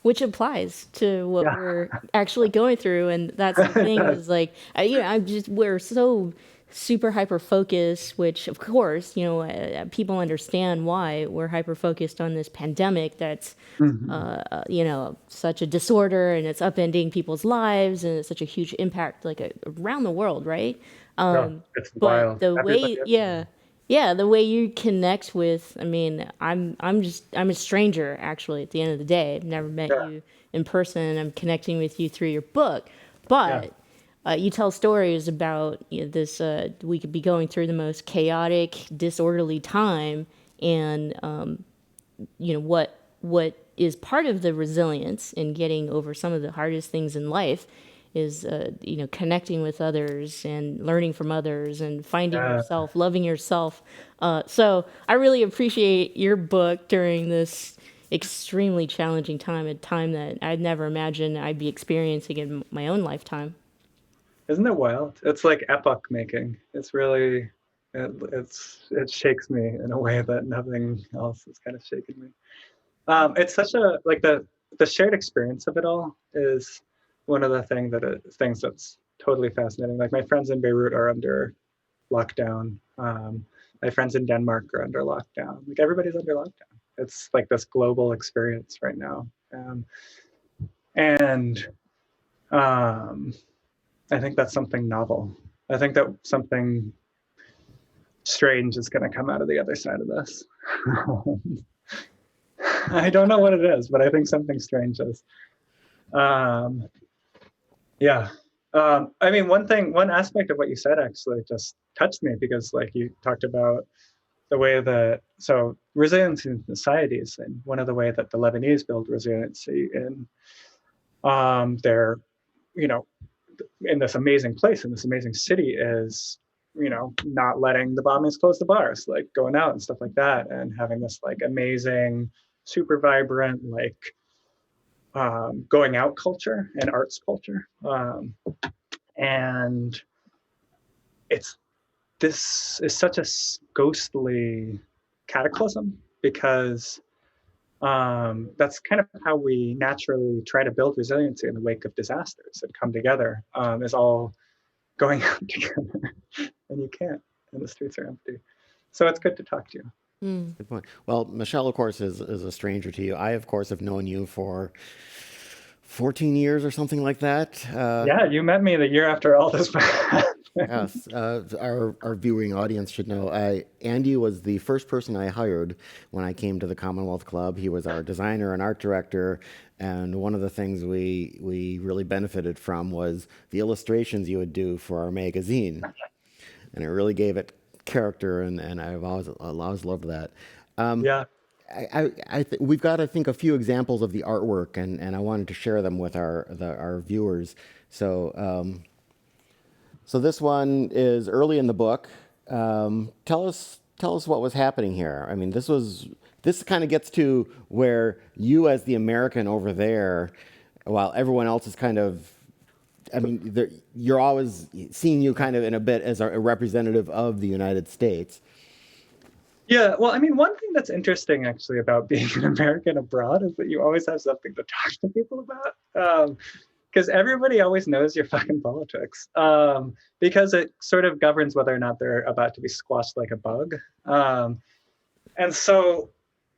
Which applies to what we're actually going through, and that's the thing is like, we're so super hyper focused, which of course, you know, people understand why we're hyper focused on this pandemic that's, you know, such a disorder and it's upending people's lives and it's such a huge impact, like around the world, right? It's But wild. the way, the way you connect with, I mean, I'm a stranger actually at the end of the day. I've never met you in person. I'm connecting with you through your book, but you tell stories about, you know, this. We could be going through the most chaotic, disorderly time, and you know what is part of the resilience in getting over some of the hardest things in life is you know, connecting with others and learning from others and finding yourself, loving yourself. So I really appreciate your book during this extremely challenging time, a time that I'd never imagined I'd be experiencing in my own lifetime. Isn't it wild? It's like epoch making. It's really, it shakes me in a way that nothing else has kind of shaken me. It's such a, like, the shared experience of it all is one of the things that's totally fascinating. Like, my friends in Beirut are under lockdown. My friends in Denmark are under lockdown. Like, everybody's under lockdown. It's like this global experience right now. And I think that's something novel. I think that something strange is going to come out of the other side of this. I don't know what it is, but I think something strange is. I mean, one aspect of what you said actually just touched me, because, like, you talked about the way that, so resiliency in societies, and one of the way that the Lebanese build resiliency in their, you know, in this amazing place, in this amazing city, is, you know, not letting the bombings close the bars, like going out and stuff like that, and having this, like, amazing, super vibrant, like, going out culture and arts culture. And this is such a ghostly cataclysm, because that's kind of how we naturally try to build resiliency in the wake of disasters and come together, is all going out together, and you can't, and the streets are empty. So it's good to talk to you. Good point. Well, Michelle, of course, is a stranger to you. I, of course, have known you for 14 years or something like that. Yeah, you met me the year after all this Yes, our viewing audience should know. Andy was the first person I hired when I came to the Commonwealth Club. He was our designer and art director, and one of the things we really benefited from was the illustrations you would do for our magazine, and it really gave it character, and I've always loved that. Yeah. We've got, I think, a few examples of the artwork, and I wanted to share them with our viewers. So. So this one is early in the book. Tell us what was happening here. I mean, this kind of gets to where you, as the American over there, while everyone else is kind of, I mean, you're always seeing you kind of in a bit as a representative of the United States. Yeah, well, I mean, one thing that's interesting actually about being an American abroad is that you always have something to talk to people about. Because everybody always knows your fucking politics, because it sort of governs whether or not they're about to be squashed like a bug. And so,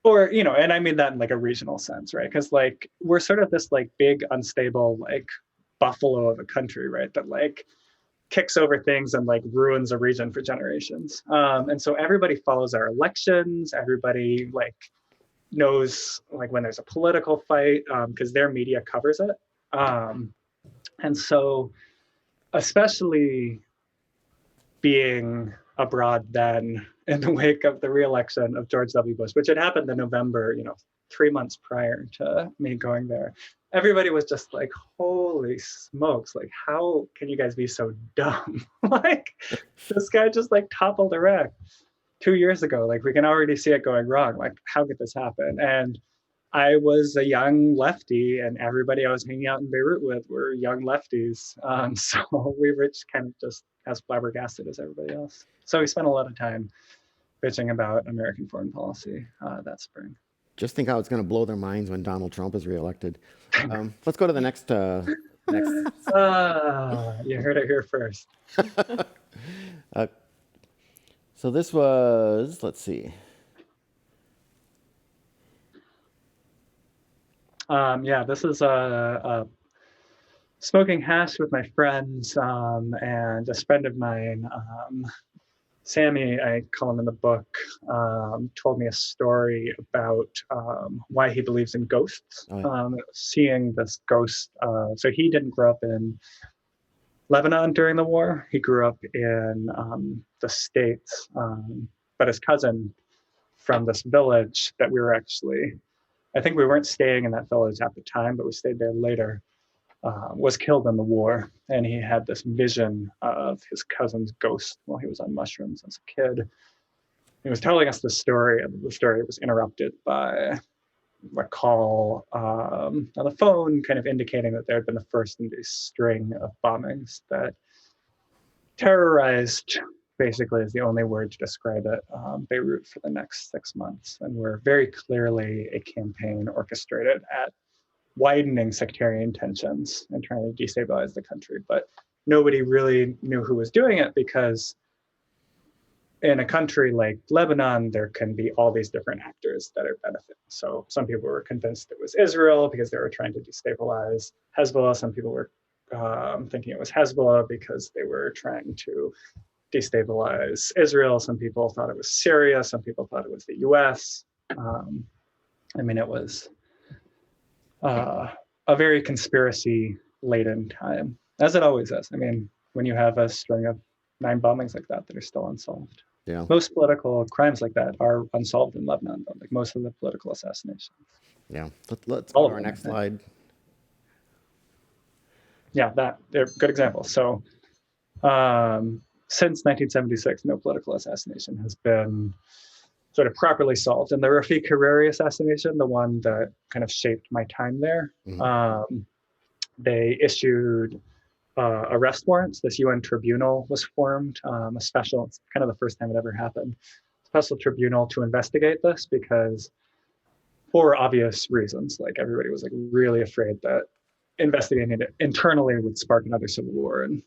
or, you know, and I mean that in like a regional sense, right? Because like we're sort of this like big, unstable, like buffalo of a country, right? That like kicks over things and like ruins a region for generations. And so everybody follows our elections. Everybody like knows like when there's a political fight, because their media covers it. And so, especially being abroad then in the wake of the re-election of George W. Bush, which had happened in November, you know, 3 months prior to me going there, everybody was just like, holy smokes, like, how can you guys be so dumb? Like, this guy just like toppled Iraq 2 years ago. Like, we can already see it going wrong. Like, how could this happen? And I was a young lefty, and everybody I was hanging out in Beirut with were young lefties. So we were just kind of just as flabbergasted as everybody else. So we spent a lot of time bitching about American foreign policy that spring. Just think how it's going to blow their minds when Donald Trump is reelected. Let's go to the next. You heard it here first. So this was, let's see. Yeah, this is smoking hash with my friends, and a friend of mine, Sammy, I call him in the book, told me a story about why he believes in ghosts. Oh, yeah. Seeing this ghost. So he didn't grow up in Lebanon during the war. He grew up in the States, but his cousin from this village that we were actually, I think we weren't staying in that village at the time, but we stayed there later, was killed in the war. And he had this vision of his cousin's ghost while he was on mushrooms as a kid. He was telling us the story, and the story was interrupted by a call on the phone, kind of indicating that there had been the first in this string of bombings that terrorized, basically is the only word to describe it, Beirut for the next 6 months. And were very clearly a campaign orchestrated at widening sectarian tensions and trying to destabilize the country. But nobody really knew who was doing it, because in a country like Lebanon, there can be all these different actors that are benefiting. So some people were convinced it was Israel because they were trying to destabilize Hezbollah. Some people were thinking it was Hezbollah because they were trying to destabilize Israel. Some people thought it was Syria. Some people thought it was the US. I mean, it was a very conspiracy-laden time, as it always is. I mean, when you have a string of 9 bombings like that are still unsolved. Yeah. Most political crimes like that are unsolved in Lebanon, though, like most of the political assassinations. Yeah. Let's go to our next slide. Yeah, they're good examples. So since 1976, no political assassination has been sort of properly solved. And the Rafiq Hariri assassination, the one that kind of shaped my time there, they issued arrest warrants. This UN tribunal was formed, a special, it's kind of the first time it ever happened, special tribunal to investigate this, because for obvious reasons, like everybody was like really afraid that investigating it internally would spark another civil war, and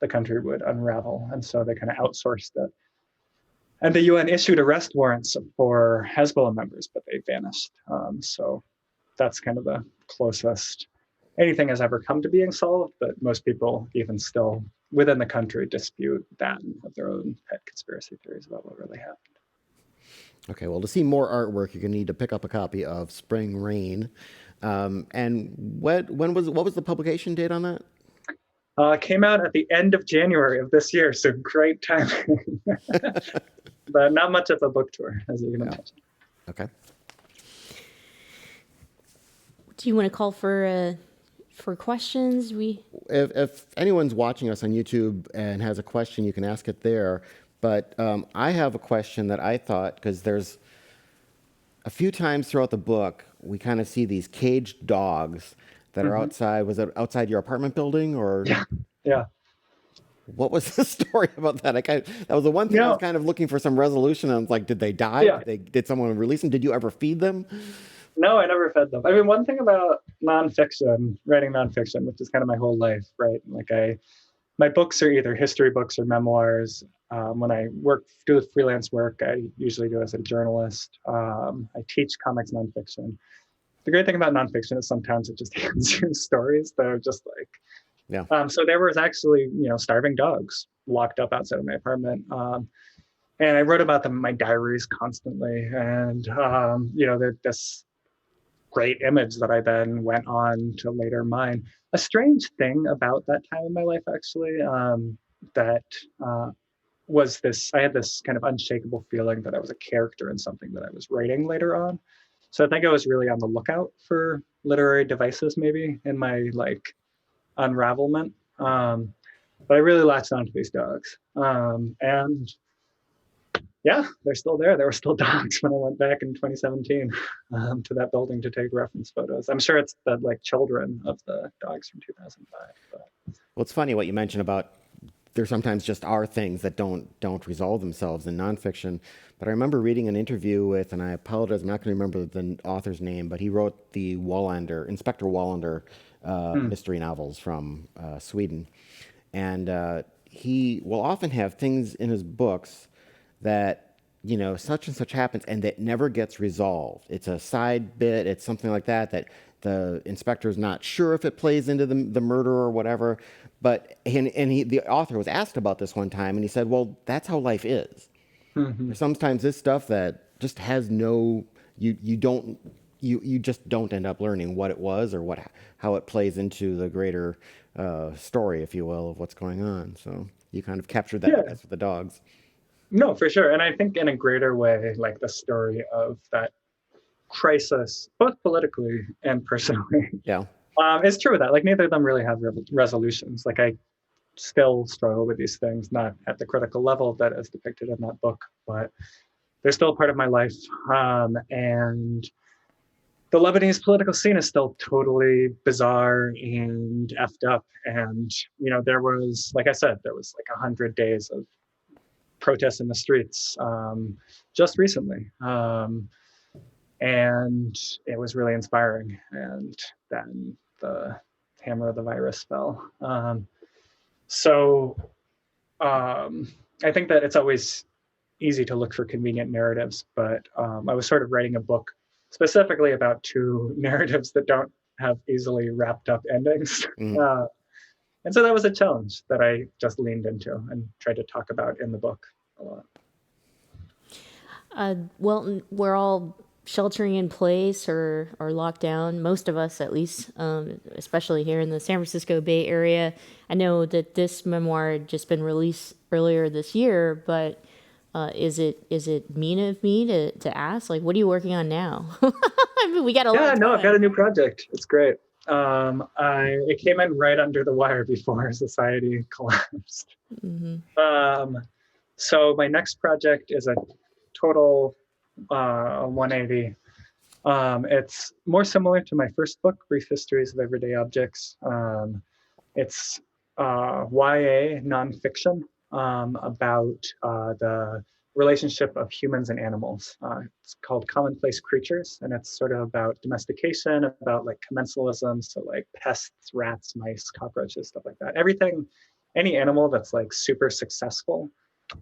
the country would unravel. And so they kind of outsourced it. And the UN issued arrest warrants for Hezbollah members, but they vanished. So that's kind of the closest anything has ever come to being solved, but most people even still within the country dispute that and have their own pet conspiracy theories about what really happened. Okay, well, to see more artwork, you're going to need to pick up a copy of Spring Rain. And what was the publication date on that? It came out at the end of January of this year, so great timing. But not much of a book tour, as you can imagine. Okay. Do you want to call for questions? If anyone's watching us on YouTube and has a question, you can ask it there. But I have a question that I thought, because there's a few times throughout the book, we kind of see these caged dogs that are outside. Was it outside your apartment building, or? Yeah. What was the story about that? That was the one thing I was kind of looking for some resolution. I was like, did they die? Yeah. Did someone release them? Did you ever feed them? No, I never fed them. I mean, one thing about nonfiction, writing nonfiction, which is kind of my whole life, right? Like my books are either history books or memoirs. When I do freelance work, I usually do as a journalist. I teach comics nonfiction. The great thing about nonfiction is sometimes it just hands you stories that are just like, yeah. So there was actually, starving dogs locked up outside of my apartment. And I wrote about them in my diaries constantly. And, this great image that I then went on to later mine. A strange thing about that time in my life, actually, was this, I had this kind of unshakable feeling that I was a character in something that I was writing later on. So I think I was really on the lookout for literary devices, maybe, in my unravelment. But I really latched onto these dogs. And yeah, they're still there. There were still dogs when I went back in 2017 to that building to take reference photos. I'm sure it's the children of the dogs from 2005. But. Well, it's funny what you mentioned about there sometimes just are things that don't resolve themselves in nonfiction. But I remember reading an interview with, and I apologize, I'm not going to remember the author's name, but he wrote the Inspector Wallander mystery novels from Sweden. And he will often have things in his books that, such and such happens and that never gets resolved. It's a side bit, it's something like that the inspector's not sure if it plays into the murder or whatever. But the author was asked about this one time, and he said, well, that's how life is. Mm-hmm. Sometimes this stuff that just has no, you just don't end up learning what it was or how it plays into the greater story, if you will, of what's going on. So you kind of captured that, I guess, with the dogs. No, for sure. And I think in a greater way, the story of that crisis, both politically and personally, it's true that neither of them really have resolutions. I still struggle with these things, not at the critical level that is depicted in that book, but they're still a part of my life. And the Lebanese political scene is still totally bizarre and effed up. And, there was, like I said, 100 days of protests in the streets just recently. And it was really inspiring. And then the hammer of the virus fell. So I think that it's always easy to look for convenient narratives, but I was sort of writing a book specifically about two narratives that don't have easily wrapped up endings. Mm. And so that was a challenge that I just leaned into and tried to talk about in the book a lot. Well, we're all sheltering in place or locked down, most of us at least, especially here in the San Francisco Bay Area. I know that this memoir had just been released earlier this year, but is it mean of me to ask, what are you working on now? I mean, we got a lot of time. I've got a new project. It's great. It came in right under the wire before society collapsed. Mm-hmm. So my next project is a total 180. It's more similar to my first book, Brief Histories of Everyday Objects. It's YA nonfiction about the relationship of humans and animals. It's called Commonplace Creatures, and it's sort of about domestication, about commensalism, so pests, rats, mice, cockroaches, stuff like that. Any animal that's super successful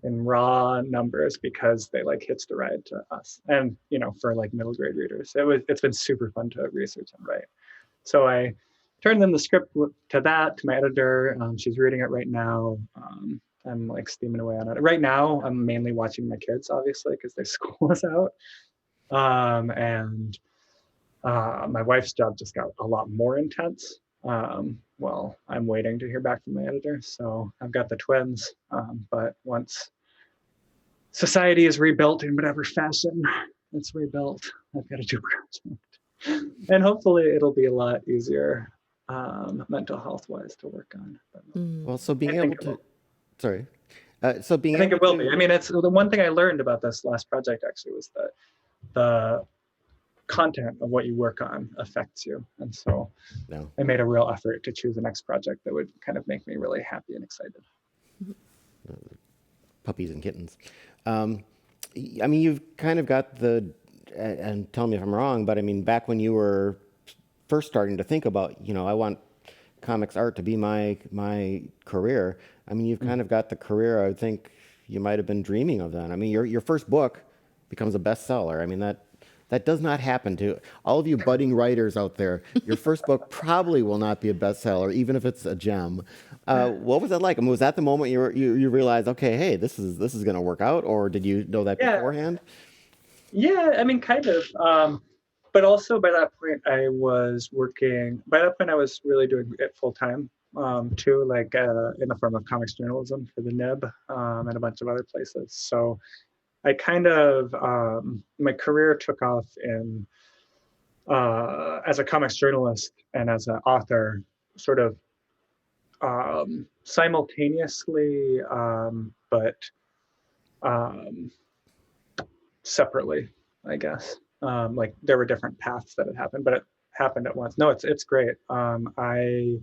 in raw numbers because they hitched a ride to us. And for middle grade readers, it's been super fun to research and write. So I turned in the script to my editor. She's reading it right now. I'm like steaming away on it. Right now, I'm mainly watching my kids, obviously, because their school is out. And my wife's job just got a lot more intense. Well, I'm waiting to hear back from my editor. So I've got the twins. But once society is rebuilt in whatever fashion it's rebuilt, I've got to do a project. And hopefully it'll be a lot easier mental health wise to work on. But Well, so being I able think it to, will. sorry. So being I think able it will to, be. I mean, it's the one thing I learned about this last project actually was that the content of what you work on affects you. And so no. I made a real effort to choose the next project that would kind of make me really happy and excited. Puppies and kittens. I mean, you've kind of got and tell me if I'm wrong, but I mean, back when you were first starting to think about, I want comics art to be my career. I mean, you've kind of got the career I would think you might have been dreaming of then. I mean, your first book becomes a bestseller. I mean, that does not happen to all of you budding writers out there. Your first book probably will not be a bestseller, even if it's a gem. What was that like? I mean, was that the moment you realized, okay, hey, this is going to work out, or did you know that beforehand? Yeah, I mean, kind of. But also by that point, I was working. By that point, I was really doing it full time too, like in the form of comics journalism for the Nib and a bunch of other places. So I kind of my career took off in as a comics journalist and as an author, sort of simultaneously, but separately, I guess. Like there were different paths that had happened, but it happened at once. No, it's great. I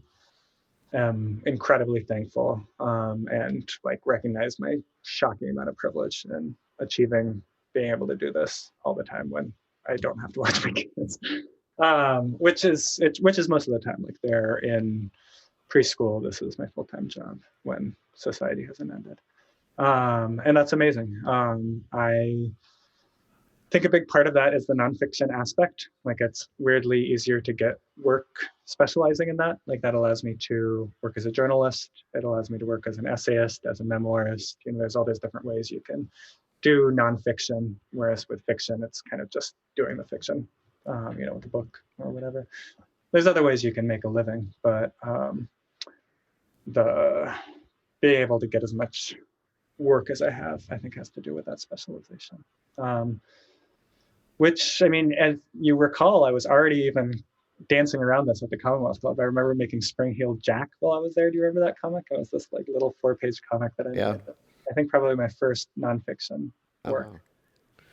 am incredibly thankful and like recognize my shocking amount of privilege in achieving being able to do this all the time when I don't have to watch my kids, which is most of the time. Like they're in preschool. This is my full-time job when society hasn't ended, and that's amazing. I think a big part of that is the nonfiction aspect. Like it's weirdly easier to get work specializing in that. Like that allows me to work as a journalist. It allows me to work as an essayist, as a memoirist. There's all these different ways you can do nonfiction. Whereas with fiction, it's kind of just doing the fiction, with a book or whatever. There's other ways you can make a living, but the being able to get as much work as I have, I think has to do with that specialization. Which, I mean, as you recall, I was already even dancing around this at the Commonwealth Club. I remember making Spring-Heeled Jack while I was there. Do you remember that comic? It was this like little 4-page comic that I made. I think probably my first nonfiction work.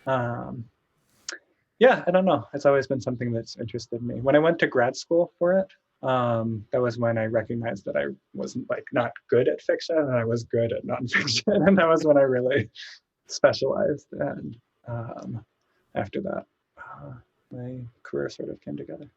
Yeah, I don't know. It's always been something that's interested me. When I went to grad school for it, that was when I recognized that I was like not good at fiction and I was good at nonfiction. And that was when I really specialized. And after that, my career sort of came together.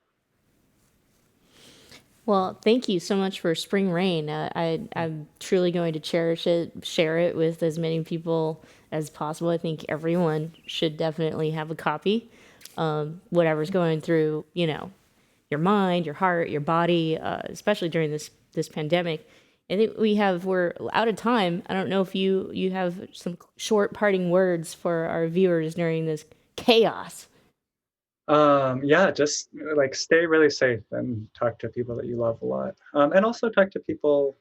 Well, thank you so much for Spring Rain. I'm truly going to cherish it, share it with as many people as possible. I think everyone should definitely have a copy. Whatever's going through, your mind, your heart, your body, especially during this pandemic. I think we're out of time. I don't know if you have some short parting words for our viewers during this chaos. Yeah, just like stay really safe and talk to people that you love a lot. And also talk to people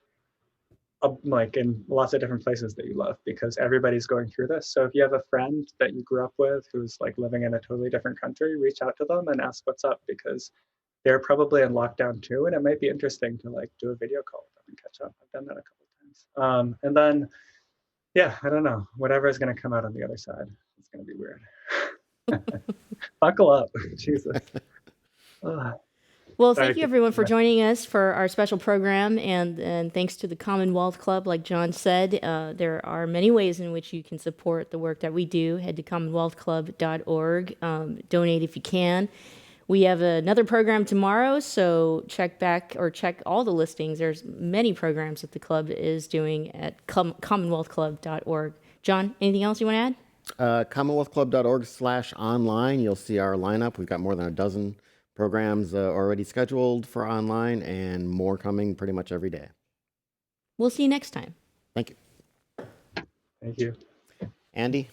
like in lots of different places that you love, because everybody's going through this. So if you have a friend that you grew up with who's like living in a totally different country, reach out to them and ask what's up, because they're probably in lockdown too. And it might be interesting to like do a video call with them and catch up. I've done that a couple of times. And then, yeah, I don't know, whatever is going to come out on the other side, it's going to be weird. Buckle up. Jesus. Well, thank you everyone for joining us for our special program, and thanks to the Commonwealth Club, like John said, there are many ways in which you can support the work that we do. Head to commonwealthclub.org, donate if you can. We have another program tomorrow, so check all the listings. There's many programs that the club is doing at commonwealthclub.org. John, anything else you want to add? Commonwealthclub.org/online. You'll see our lineup. We've got more than a dozen programs already scheduled for online and more coming pretty much every day. We'll see you next time. Thank you. Thank you. Andy?